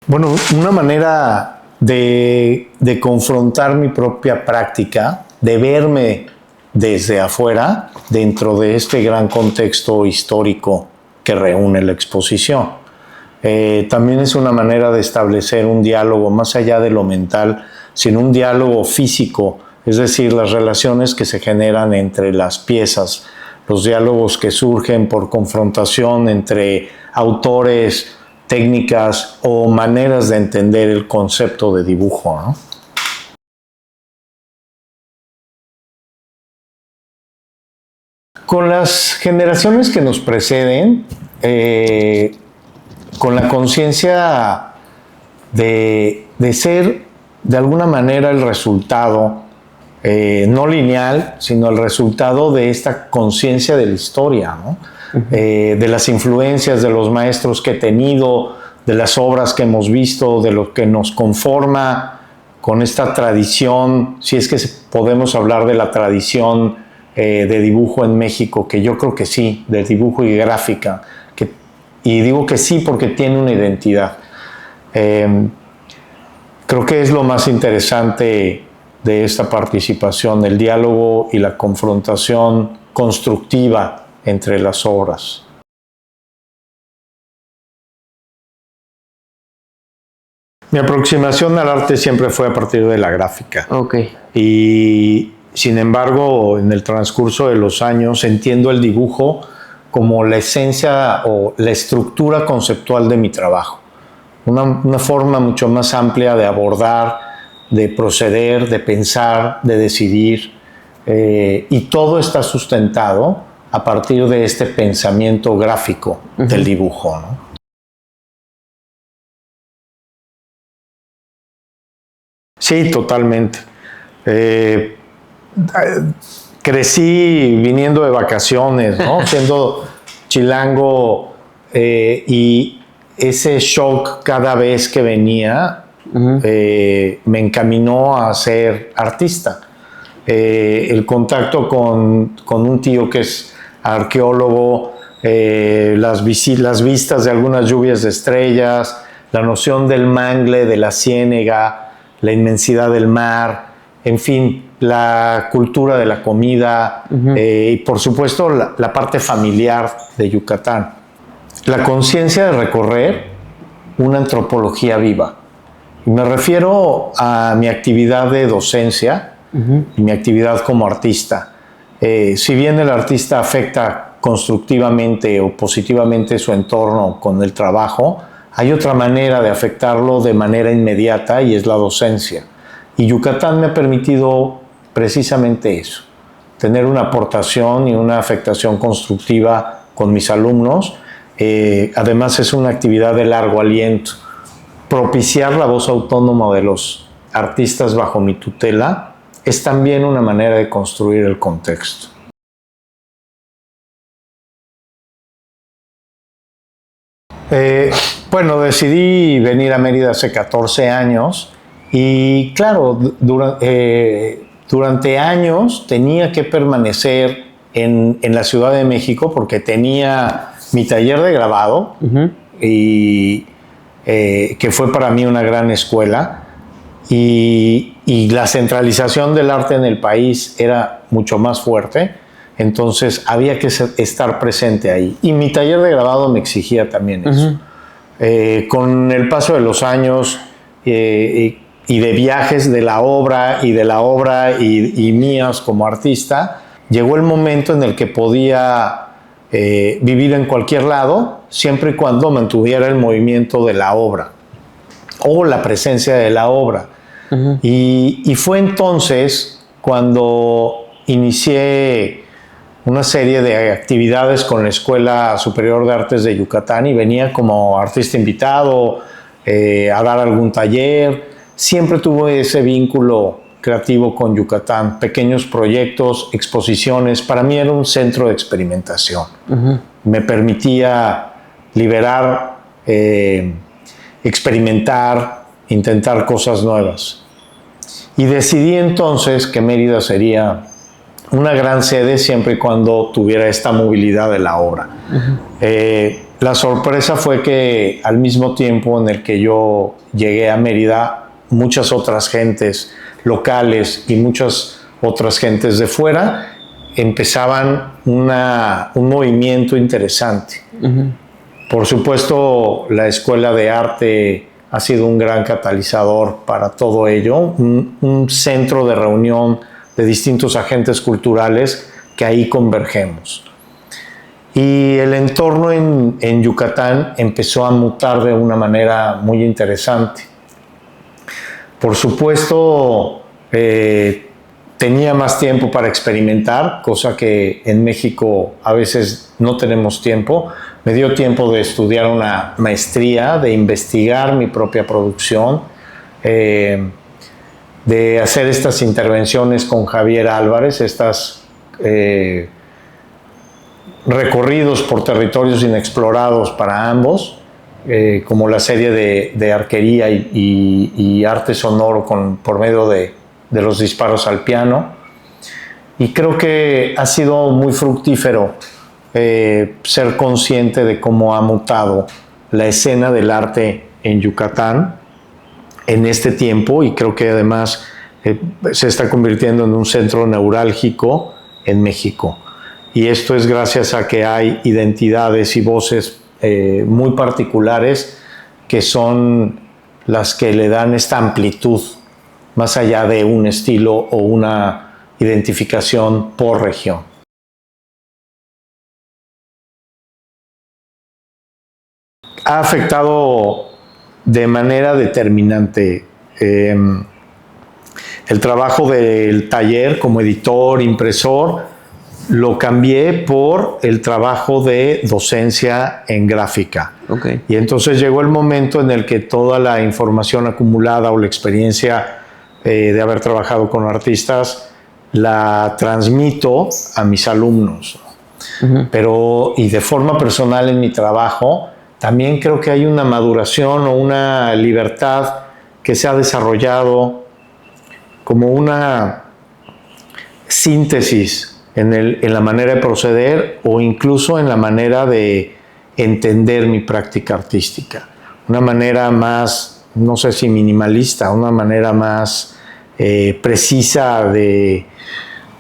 Bueno, una manera de confrontar mi propia práctica, de verme desde afuera, dentro de este gran contexto histórico que reúne la exposición. También es una manera de establecer un diálogo más allá de lo mental, sino un diálogo físico, es decir, las relaciones que se generan entre las piezas, los diálogos que surgen por confrontación entre autores, técnicas o maneras de entender el concepto de dibujo, ¿no? Con las generaciones que nos preceden, con la conciencia de ser de alguna manera el resultado, no lineal, sino el resultado de esta conciencia de la historia, ¿no? De las influencias de los maestros que he tenido, de las obras que hemos visto, de lo que nos conforma con esta tradición, si es que podemos hablar de la tradición de dibujo en México, que yo creo que sí, de dibujo y gráfica, y digo que sí porque tiene una identidad. Creo que es lo más interesante de esta participación, el diálogo y la confrontación constructiva entre las obras. Mi aproximación al arte siempre fue a partir de la gráfica. Okay. Y sin embargo, en el transcurso de los años entiendo el dibujo como la esencia o la estructura conceptual de mi trabajo. Una forma mucho más amplia de abordar, de proceder, de pensar, de decidir. Y todo está sustentado a partir de este pensamiento gráfico del dibujo, ¿no? Sí, totalmente. Crecí viniendo de vacaciones, ¿no? Siendo chilango, y ese shock cada vez que venía me encaminó a ser artista. El contacto con un tío que es arqueólogo, las vistas de algunas lluvias de estrellas, la noción del mangle, de la ciénega, la inmensidad del mar, en fin, la cultura de la comida, y por supuesto la parte familiar de Yucatán. La conciencia de recorrer una antropología viva. Y me refiero a mi actividad de docencia y mi actividad como artista. Si bien el artista afecta constructivamente o positivamente su entorno con el trabajo, hay otra manera de afectarlo de manera inmediata y es la docencia. Y Yucatán me ha permitido precisamente eso, tener una aportación y una afectación constructiva con mis alumnos. Además es una actividad de largo aliento. Propiciar la voz autónoma de los artistas bajo mi tutela es también una manera de construir el contexto. Bueno, decidí venir a Mérida hace 14 años y claro, durante años tenía que permanecer en la Ciudad de México porque tenía mi taller de grabado y que fue para mí una gran escuela. Y la centralización del arte en el país era mucho más fuerte, entonces había que estar presente ahí. Y mi taller de grabado me exigía también eso. Con el paso de los años y de viajes de la obra y mías como artista, llegó el momento en el que podía vivir en cualquier lado, siempre y cuando mantuviera el movimiento de la obra o la presencia de la obra. Y fue entonces cuando inicié una serie de actividades con la Escuela Superior de Artes de Yucatán y venía como artista invitado a dar algún taller. Siempre tuve ese vínculo creativo con Yucatán, pequeños proyectos, exposiciones. Para mí era un centro de experimentación. Me permitía liberar, experimentar, intentar cosas nuevas. Y decidí entonces que Mérida sería una gran sede siempre y cuando tuviera esta movilidad de la obra. La sorpresa fue que al mismo tiempo en el que yo llegué a Mérida, muchas otras gentes locales y muchas otras gentes de fuera empezaban un movimiento interesante. Por supuesto, la Escuela de Arte ha sido un gran catalizador para todo ello, un centro de reunión de distintos agentes culturales que ahí convergemos. Y el entorno en Yucatán empezó a mutar de una manera muy interesante. Por supuesto, tenía más tiempo para experimentar, cosa que en México a veces no tenemos tiempo. Me dio tiempo de estudiar una maestría, de investigar mi propia producción, de hacer estas intervenciones con Javier Álvarez, estas recorridos por territorios inexplorados para ambos, como la serie de arquería y arte sonoro por medio de los disparos al piano. Y creo que ha sido muy fructífero ser consciente de cómo ha mutado la escena del arte en Yucatán en este tiempo, y creo que además se está convirtiendo en un centro neurálgico en México. Y esto es gracias a que hay identidades y voces muy particulares que son las que le dan esta amplitud, más allá de un estilo o una identificación por región. Ha afectado de manera determinante el trabajo del taller como editor, impresor. Lo cambié por el trabajo de docencia en gráfica. Okay. Y entonces llegó el momento en el que toda la información acumulada o la experiencia de haber trabajado con artistas la transmito a mis alumnos. Pero, y de forma personal en mi trabajo, también creo que hay una maduración o una libertad que se ha desarrollado como una síntesis en la manera de proceder o incluso en la manera de entender mi práctica artística. Una manera más, no sé si minimalista, una manera más precisa de,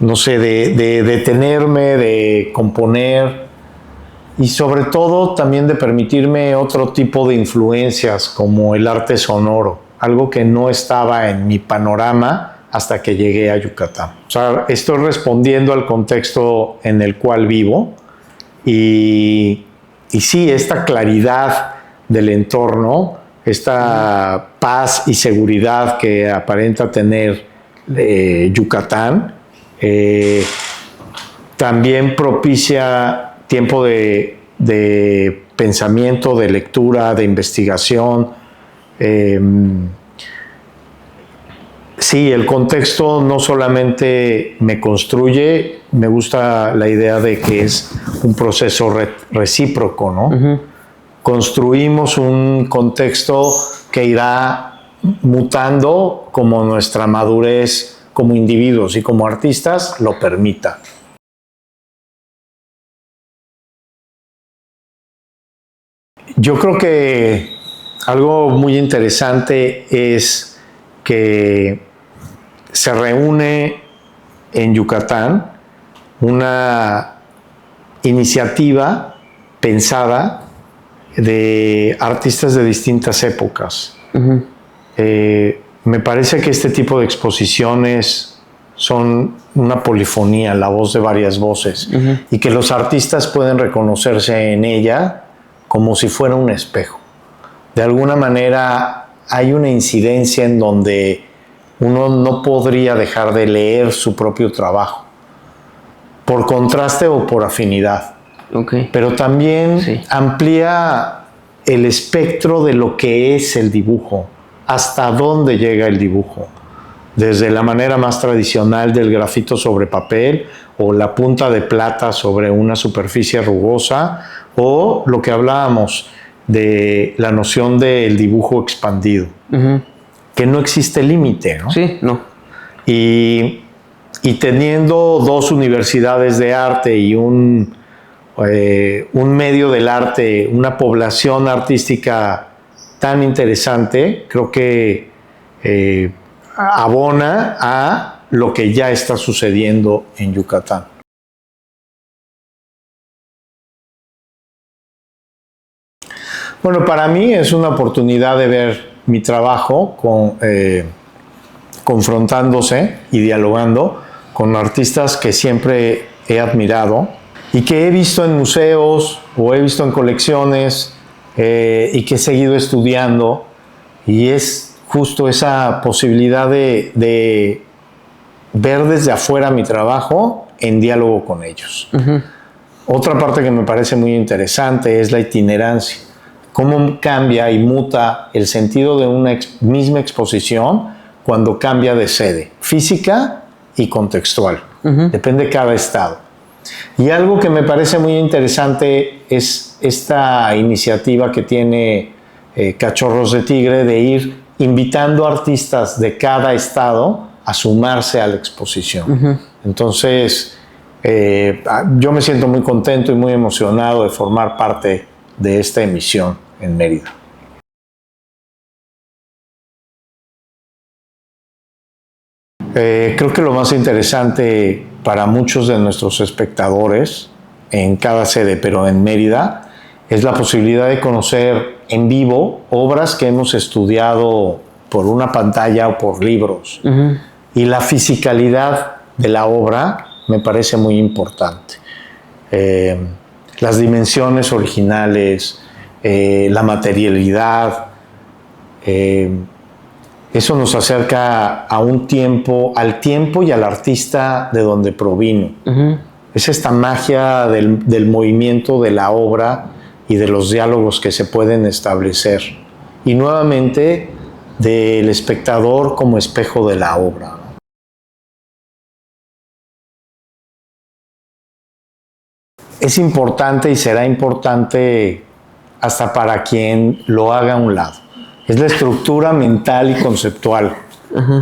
no sé, de detenerme, de componer y sobre todo también de permitirme otro tipo de influencias como el arte sonoro, algo que no estaba en mi panorama hasta que llegué a Yucatán. O sea, estoy respondiendo al contexto en el cual vivo y sí, esta claridad del entorno, esta paz y seguridad que aparenta tener Yucatán, también propicia tiempo de pensamiento, de lectura, de investigación. Sí, el contexto no solamente me construye, me gusta la idea de que es un proceso recíproco, ¿no? Construimos un contexto que irá mutando como nuestra madurez como individuos y como artistas lo permita. Yo creo que algo muy interesante es que se reúne en Yucatán una iniciativa pensada de artistas de distintas épocas. Me parece que este tipo de exposiciones son una polifonía, la voz de varias voces, y que los artistas pueden reconocerse en ella como si fuera un espejo. De alguna manera hay una incidencia en donde uno no podría dejar de leer su propio trabajo, por contraste o por afinidad. Pero también amplía el espectro de lo que es el dibujo, hasta dónde llega el dibujo, desde la manera más tradicional del grafito sobre papel o la punta de plata sobre una superficie rugosa, o lo que hablábamos de la noción del dibujo expandido, que no existe límite, ¿no? Sí, no. Y teniendo dos universidades de arte y un un medio del arte, una población artística tan interesante, creo que abona a lo que ya está sucediendo en Yucatán. Bueno, para mí es una oportunidad de ver mi trabajo confrontándose y dialogando con artistas que siempre he admirado y que he visto en museos o he visto en colecciones y que he seguido estudiando, y es justo esa posibilidad de ver desde afuera mi trabajo en diálogo con ellos. Otra parte que me parece muy interesante es la itinerancia. Cómo cambia y muta el sentido de una misma exposición cuando cambia de sede, física y contextual. Depende de cada estado. Y algo que me parece muy interesante es esta iniciativa que tiene Cachorros de Tigre de ir invitando artistas de cada estado a sumarse a la exposición. Entonces, yo me siento muy contento y muy emocionado de formar parte de esta emisión en Mérida. Creo que lo más interesante para muchos de nuestros espectadores en cada sede, pero en Mérida, es la posibilidad de conocer en vivo obras que hemos estudiado por una pantalla o por libros. Y la fisicalidad de la obra me parece muy importante. Las dimensiones originales, la materialidad, eso nos acerca a un tiempo, al tiempo y al artista de donde provino. Es esta magia del movimiento de la obra y de los diálogos que se pueden establecer. Y nuevamente, del espectador como espejo de la obra. Es importante y será importante hasta para quien lo haga a un lado. Es la estructura mental y conceptual.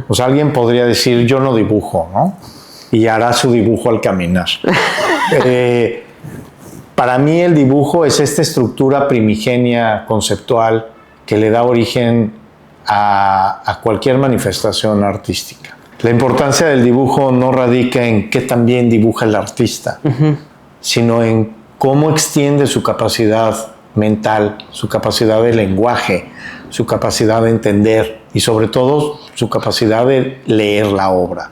O sea, alguien podría decir, yo no dibujo, ¿no? Y hará su dibujo al caminar. Para mí el dibujo es esta estructura primigenia conceptual que le da origen a cualquier manifestación artística. La importancia del dibujo no radica en qué tan bien dibuja el artista, sino en cómo extiende su capacidad mental, su capacidad de lenguaje, su capacidad de entender y sobre todo su capacidad de leer la obra.